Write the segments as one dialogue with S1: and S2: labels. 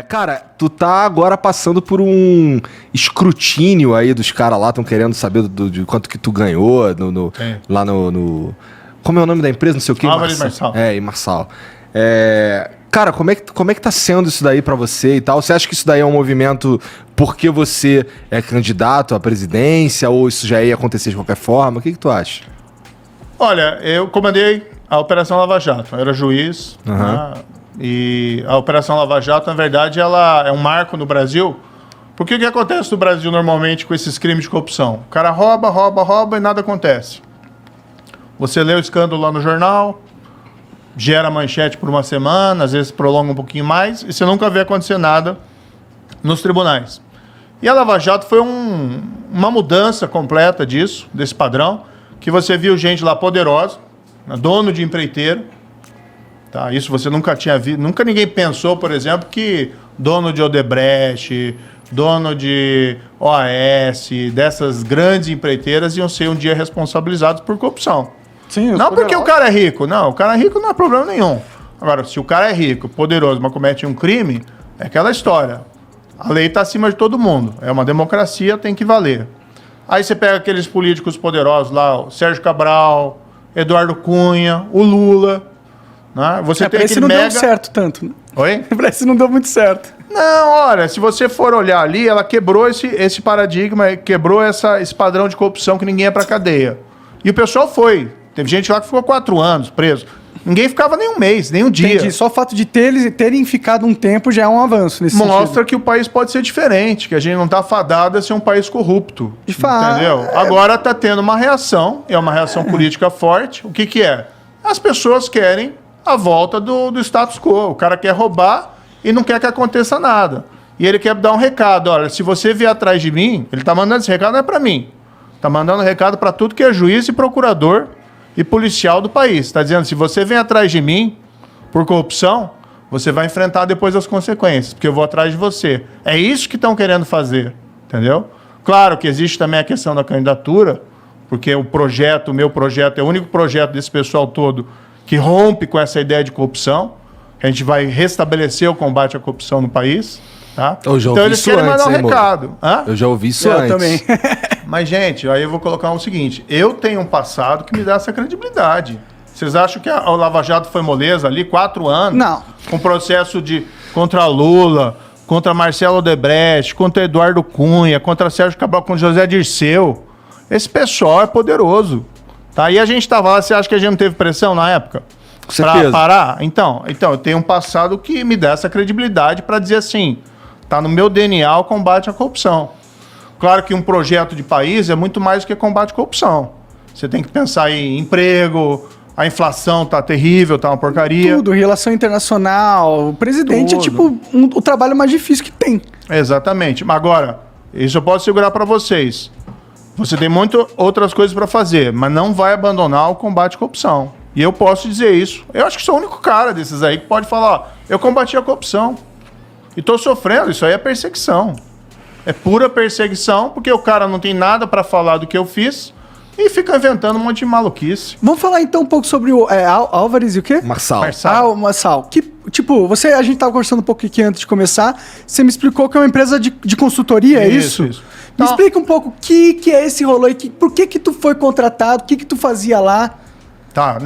S1: Cara, tu tá agora passando por um escrutínio aí dos caras lá, estão querendo saber de quanto que tu ganhou lá no... Como é o nome da empresa? Não sei o que.
S2: Álvares Marçal.
S1: Em Marçal. Cara, como é que tá sendo isso daí pra você e tal? Você acha que isso daí é um movimento porque você é candidato à presidência ou isso já ia acontecer de qualquer forma? O que tu acha?
S2: Olha, eu comandei a Operação Lava Jato. Eu era juiz, né? E a Operação Lava Jato, na verdade, ela é um marco no Brasil. Porque o que acontece no Brasil normalmente com esses crimes de corrupção? O cara rouba e nada acontece. Você lê o escândalo lá no jornal, gera manchete por uma semana, às vezes prolonga um pouquinho mais, e você nunca vê acontecer nada nos tribunais. E a Lava Jato foi uma mudança completa disso, desse padrão, que você viu gente lá poderosa, dono de empreiteiro, tá? Isso você nunca tinha visto, nunca ninguém pensou, por exemplo, que dono de Odebrecht, dono de OAS, dessas grandes empreiteiras iam ser um dia responsabilizados por corrupção.
S3: Sim,
S2: não porque o cara é rico, não, o cara é rico não é problema nenhum. Agora, se o cara é rico, poderoso, mas comete um crime, é aquela história. A lei está acima de todo mundo. É uma democracia, tem que valer. Aí você pega aqueles políticos poderosos lá, o Sérgio Cabral, Eduardo Cunha, o Lula. Né? Você tem
S3: parece que não deu certo tanto. Né?
S2: Oi?
S3: Parece que não deu muito certo.
S2: Não, olha, se você for olhar ali, ela quebrou esse paradigma, quebrou esse padrão de corrupção que ninguém é pra cadeia. E o pessoal foi. Teve gente lá que ficou 4 anos preso. Ninguém ficava nem um mês, nem um dia.
S3: Entendi. Só o fato de terem ficado um tempo já é um avanço nesse
S2: Mostra
S3: sentido.
S2: que o país pode ser diferente, que a gente não está fadado a ser um país corrupto.
S3: De fato.
S2: Entendeu? Agora está tendo uma reação, é uma reação política forte. O que é? As pessoas querem a volta do status quo. O cara quer roubar e não quer que aconteça nada. E ele quer dar um recado. Olha, se você vier atrás de mim, ele está mandando esse recado, não é para mim. Está mandando recado para tudo que é juiz e procurador e policial do país. Está dizendo, se você vem atrás de mim por corrupção, você vai enfrentar depois as consequências, porque eu vou atrás de você. É isso que estão querendo fazer, entendeu? Claro que existe também a questão da candidatura, porque o meu projeto, é o único projeto desse pessoal todo que rompe com essa ideia de corrupção. A gente vai restabelecer o combate à corrupção no país. Tá?
S1: Então eles querem mandar um recado.
S2: Eu
S1: já ouvi isso antes.
S3: Também.
S2: Mas, gente, aí eu vou colocar o seguinte. Eu tenho um passado que me dá essa credibilidade. Vocês acham que a Lava Jato foi moleza ali? 4 anos?
S3: Não.
S2: Com processo contra Lula, contra Marcelo Odebrecht, contra Eduardo Cunha, contra Sérgio Cabral, contra José Dirceu. Esse pessoal é poderoso. Tá? E a gente estava lá, você acha que a gente não teve pressão na época? Para parar? Então, eu tenho um passado que me dá essa credibilidade para dizer assim, tá no meu DNA o combate à corrupção. Claro que um projeto de país é muito mais do que combate à corrupção. Você tem que pensar em emprego, a inflação tá terrível, tá uma porcaria.
S3: Tudo, relação internacional. O presidente é tipo o trabalho mais difícil que tem.
S2: Exatamente. Mas agora, isso eu posso segurar para vocês. Você tem muitas outras coisas para fazer, mas não vai abandonar o combate à corrupção. E eu posso dizer isso. Eu acho que sou o único cara desses aí que pode falar, ó, eu combati a corrupção. E tô sofrendo, isso aí é perseguição. É pura perseguição, porque o cara não tem nada para falar do que eu fiz e fica inventando um monte de maluquice.
S3: Vamos falar então um pouco sobre o Álvares e o quê?
S1: Marçal.
S3: Marçal. Que, tipo, a gente tava conversando um pouco aqui antes de começar, você me explicou que é uma empresa de consultoria, é isso?
S2: Isso.
S3: Me explica um pouco o que é esse rolê, por que tu foi contratado, o que tu fazia lá?
S2: Tá.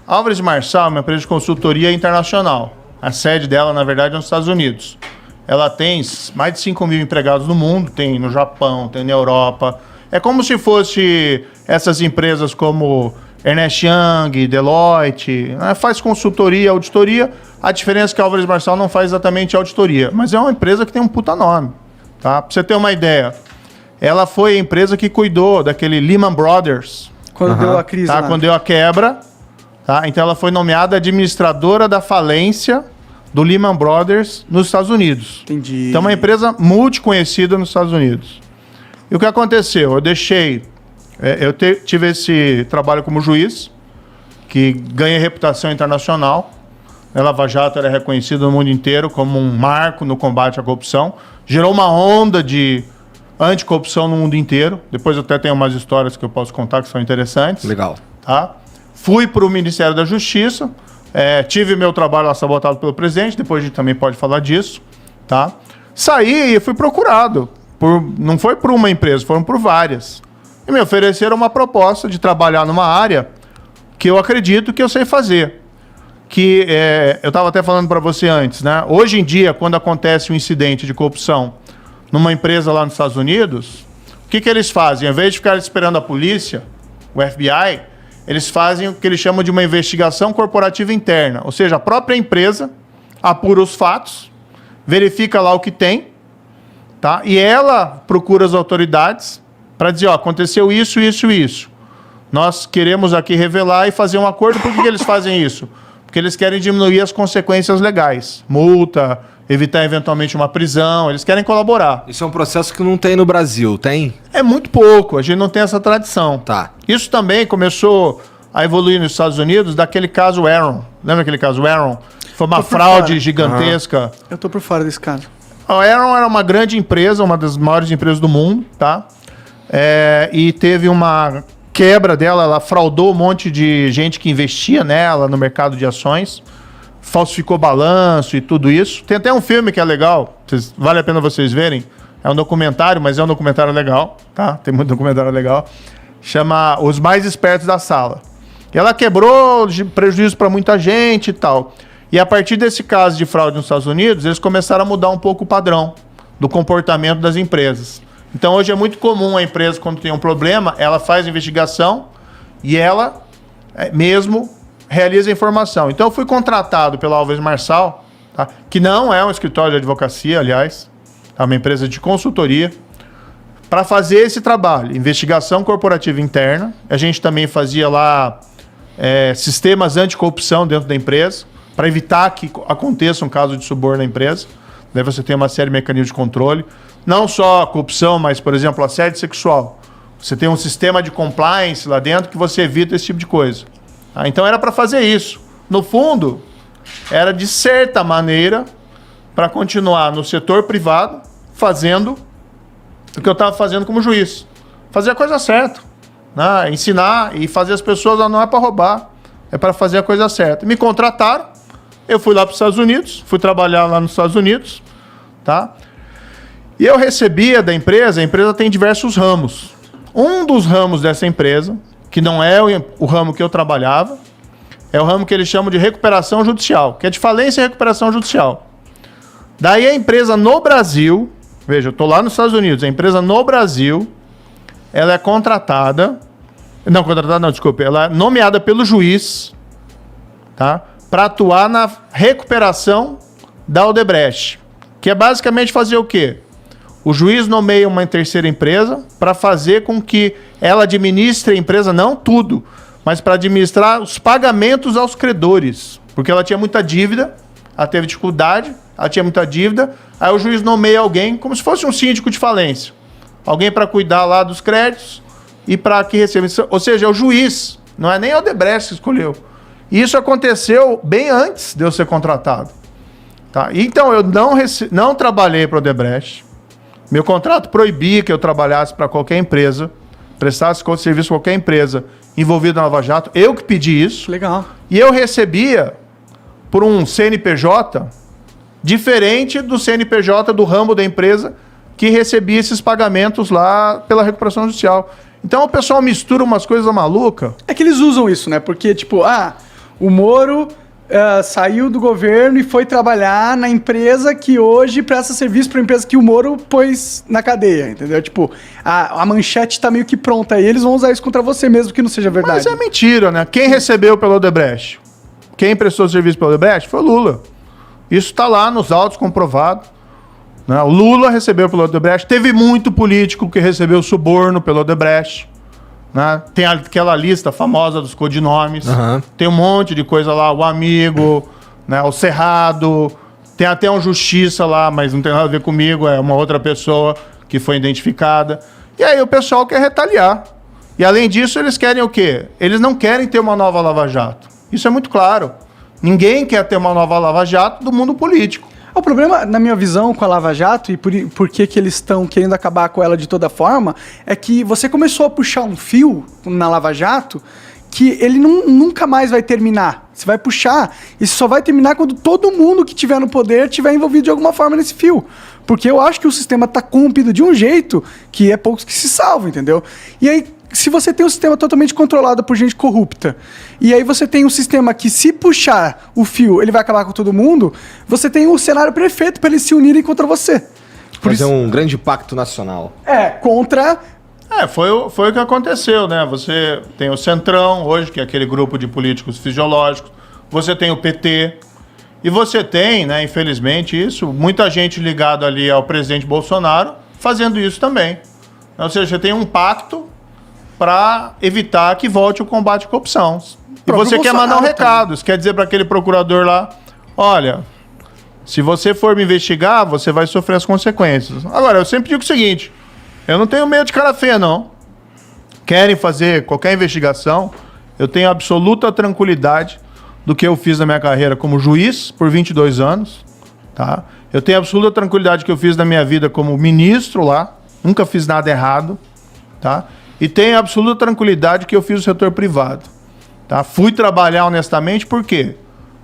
S2: Álvares Marçal é uma empresa de consultoria internacional. A sede dela, na verdade, é nos Estados Unidos. Ela tem mais de 5 mil empregados no mundo, tem no Japão, tem na Europa. É como se fosse essas empresas como Ernst Young, Deloitte, né? Faz consultoria, auditoria. A diferença é que a Álvares Marçal não faz exatamente auditoria, mas é uma empresa que tem um puta nome. Tá? Pra você ter uma ideia, ela foi a empresa que cuidou daquele Lehman Brothers.
S3: Quando deu a crise,
S2: tá? Quando deu a quebra. Tá? Então ela foi nomeada administradora da falência do Lehman Brothers nos Estados Unidos.
S3: Entendi.
S2: Então é uma empresa multiconhecida nos Estados Unidos. E o que aconteceu? Eu tive esse trabalho como juiz, que ganha reputação internacional. A Lava Jato era reconhecida no mundo inteiro como um marco no combate à corrupção. Gerou uma onda de anticorrupção no mundo inteiro. Depois eu até tenho umas histórias que eu posso contar que são interessantes.
S1: Legal.
S2: Tá? Fui para o Ministério da Justiça, Tive meu trabalho lá sabotado pelo presidente, depois a gente também pode falar disso, tá? Saí e fui procurado. Não foi por uma empresa, foram por várias. E me ofereceram uma proposta de trabalhar numa área que eu acredito que eu sei fazer. Eu estava até falando para você antes, né? Hoje em dia, quando acontece um incidente de corrupção numa empresa lá nos Estados Unidos, o que eles fazem? Ao invés de ficar esperando a polícia, o FBI, eles fazem o que eles chamam de uma investigação corporativa interna. Ou seja, a própria empresa apura os fatos, verifica lá o que tem, tá? E ela procura as autoridades para dizer, aconteceu isso, isso e isso. Nós queremos aqui revelar e fazer um acordo. Por que eles fazem isso? Porque eles querem diminuir as consequências legais. Multa, evitar eventualmente uma prisão, eles querem colaborar.
S1: Isso é um processo que não tem no Brasil, tem?
S2: É muito pouco, a gente não tem essa tradição.
S1: Tá.
S2: Isso também começou a evoluir nos Estados Unidos daquele caso Enron. Lembra aquele caso Enron? Foi uma fraude gigantesca.
S3: Eu tô por fora desse caso.
S2: A Enron era uma grande empresa, uma das maiores empresas do mundo, tá? E teve uma quebra dela, ela fraudou um monte de gente que investia nela no mercado de ações, falsificou balanço e tudo isso. Tem até um filme que é legal, vale a pena vocês verem. É um documentário, mas é um documentário legal, tá? Tem muito documentário legal. Chama Os Mais Espertos da Sala. E ela quebrou prejuízo para muita gente e tal. E a partir desse caso de fraude nos Estados Unidos, eles começaram a mudar um pouco o padrão do comportamento das empresas. Então hoje é muito comum a empresa, quando tem um problema, ela faz investigação e ela mesmo realiza a informação. Então eu fui contratado pela Alves Marçal, tá? Que não é um escritório de advocacia, aliás, é uma empresa de consultoria, para fazer esse trabalho, investigação corporativa interna. A gente também fazia lá sistemas anticorrupção dentro da empresa, para evitar que aconteça um caso de suborno na empresa. Daí você tem uma série de mecanismos de controle. Não só a corrupção, mas, por exemplo, assédio sexual. Você tem um sistema de compliance lá dentro que você evita esse tipo de coisa. Tá? Então era para fazer isso. No fundo, era de certa maneira para continuar no setor privado fazendo o que eu estava fazendo como juiz. Fazer a coisa certa. Né? Ensinar e fazer as pessoas, não é para roubar, é para fazer a coisa certa. Me contrataram, eu fui lá para os Estados Unidos, fui trabalhar lá nos Estados Unidos, tá? E eu recebia da empresa, a empresa tem diversos ramos. Um dos ramos dessa empresa, que não é o ramo que eu trabalhava, é o ramo que eles chamam de recuperação judicial, que é de falência e recuperação judicial. Daí a empresa no Brasil, veja, eu estou lá nos Estados Unidos, a empresa no Brasil, ela é contratada, ela é nomeada pelo juiz, tá? Para atuar na recuperação da Odebrecht, que é basicamente fazer o quê? O juiz nomeia uma terceira empresa para fazer com que ela administre a empresa, não tudo, mas para administrar os pagamentos aos credores. Porque ela tinha muita dívida, ela teve dificuldade, ela tinha muita dívida, aí o juiz nomeia alguém como se fosse um síndico de falência. Alguém para cuidar lá dos créditos e para que receba. Ou seja, é o juiz, não é nem a Odebrecht que escolheu. E isso aconteceu bem antes de eu ser contratado. Tá? Então, eu não trabalhei para a Odebrecht. Meu contrato proibia que eu trabalhasse para qualquer empresa, prestasse serviço para qualquer empresa envolvida na Lava Jato. Eu que pedi isso.
S3: Legal.
S2: E eu recebia por um CNPJ diferente do CNPJ do ramo da empresa que recebia esses pagamentos lá pela recuperação judicial. Então o pessoal mistura umas coisas malucas.
S3: É que eles usam isso, né? Porque, tipo, o Moro saiu do governo e foi trabalhar na empresa que hoje presta serviço para a empresa que o Moro pôs na cadeia, entendeu? Tipo, a manchete tá meio que pronta aí, eles vão usar isso contra você mesmo que não seja verdade.
S2: Mas é mentira, né? Quem recebeu pelo Odebrecht? Quem prestou serviço pelo Odebrecht foi o Lula. Isso está lá nos autos comprovado. Né? O Lula recebeu pelo Odebrecht. Teve muito político que recebeu suborno pelo Odebrecht. Né? Tem aquela lista famosa dos codinomes.
S1: Uhum.
S2: Tem um monte de coisa lá. O Amigo, né? O Cerrado. Tem até um Justiça lá, mas não tem nada a ver comigo. É uma outra pessoa que foi identificada. E aí o pessoal quer retaliar. E além disso, eles querem o quê? Eles não querem ter uma nova Lava Jato. Isso é muito claro. Ninguém quer ter uma nova Lava Jato do mundo político.
S3: O problema, na minha visão, com a Lava Jato e por que eles estão querendo acabar com ela de toda forma, é que você começou a puxar um fio na Lava Jato que ele nunca mais vai terminar. Você vai puxar, isso só vai terminar quando todo mundo que tiver no poder tiver envolvido de alguma forma nesse fio. Porque eu acho que o sistema tá corrompido de um jeito que é poucos que se salvam, entendeu? E aí, se você tem um sistema totalmente controlado por gente corrupta, e aí você tem um sistema que, se puxar o fio, ele vai acabar com todo mundo, você tem o cenário perfeito para eles se unirem contra você.
S1: Fazer um grande pacto nacional.
S3: Contra...
S2: Foi o que aconteceu, né? Você tem o Centrão hoje, que é aquele grupo de políticos fisiológicos. Você tem o PT. E você tem, né, infelizmente, muita gente ligada ali ao presidente Bolsonaro fazendo isso também. Ou seja, você tem um pacto para evitar que volte o combate à corrupção. E você quer mandar um recado. Você quer dizer para aquele procurador lá, olha, se você for me investigar, você vai sofrer as consequências. Agora, eu sempre digo o seguinte, eu não tenho medo de cara feia, não. Querem fazer qualquer investigação, eu tenho absoluta tranquilidade do que eu fiz na minha carreira como juiz por 22 anos, tá? Eu tenho absoluta tranquilidade do que eu fiz na minha vida como ministro lá, nunca fiz nada errado, tá? E tenho absoluta tranquilidade que eu fiz o setor privado, tá? Fui trabalhar honestamente, por quê?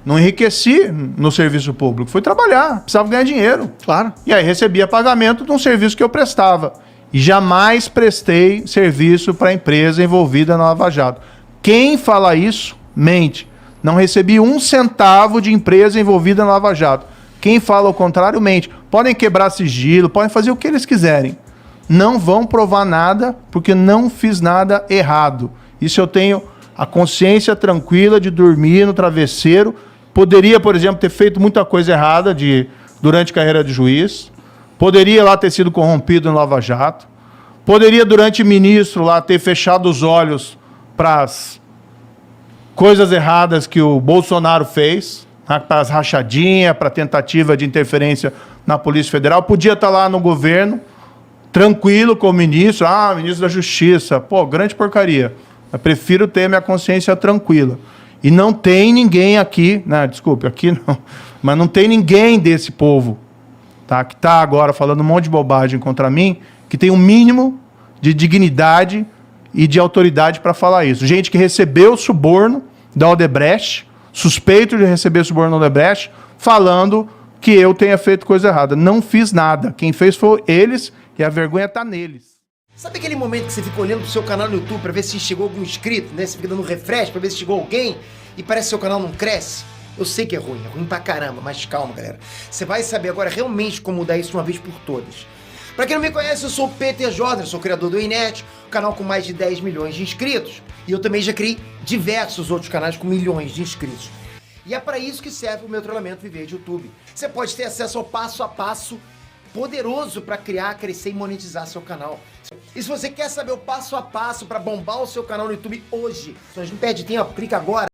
S2: Não enriqueci no serviço público, fui trabalhar, precisava ganhar dinheiro.
S3: Claro.
S2: E aí recebia pagamento de um serviço que eu prestava. E jamais prestei serviço para a empresa envolvida na Lava Jato. Quem fala isso, mente. Não recebi um centavo de empresa envolvida na Lava Jato. Quem fala o contrário, mente. Podem quebrar sigilo, podem fazer o que eles quiserem. Não vão provar nada, porque não fiz nada errado. Isso eu tenho a consciência tranquila de dormir no travesseiro. Poderia, por exemplo, ter feito muita coisa errada durante a carreira de juiz. Poderia lá ter sido corrompido no Lava Jato. Poderia, durante ministro, lá ter fechado os olhos para as coisas erradas que o Bolsonaro fez, né, para as rachadinhas, para a tentativa de interferência na Polícia Federal. Podia estar lá no governo, tranquilo com o ministro. Ministro da Justiça. Pô, grande porcaria. Eu prefiro ter minha consciência tranquila. E não tem ninguém aqui, né, desculpe, aqui não, mas não tem ninguém desse povo, tá, que está agora falando um monte de bobagem contra mim, que tem um mínimo de dignidade e de autoridade para falar isso. Gente que recebeu suborno da Odebrecht, suspeito de receber suborno da Odebrecht, falando que eu tenha feito coisa errada. Não fiz nada. Quem fez foi eles e a vergonha está neles.
S4: Sabe aquele momento que você fica olhando pro seu canal no YouTube para ver se chegou algum inscrito, né? Você fica dando refresh para ver se chegou alguém e parece que seu canal não cresce? Eu sei que é ruim pra caramba, mas calma, galera. Você vai saber agora realmente como mudar isso de uma vez por todas. Pra quem não me conhece, eu sou o Peter Jordan, sou criador do Inet, um canal com mais de 10 milhões de inscritos. E eu também já criei diversos outros canais com milhões de inscritos. E é para isso que serve o meu treinamento Viver de YouTube. Você pode ter acesso ao passo a passo poderoso para criar, crescer e monetizar seu canal. E se você quer saber o passo a passo para bombar o seu canal no YouTube hoje, só não perde tempo, clica agora.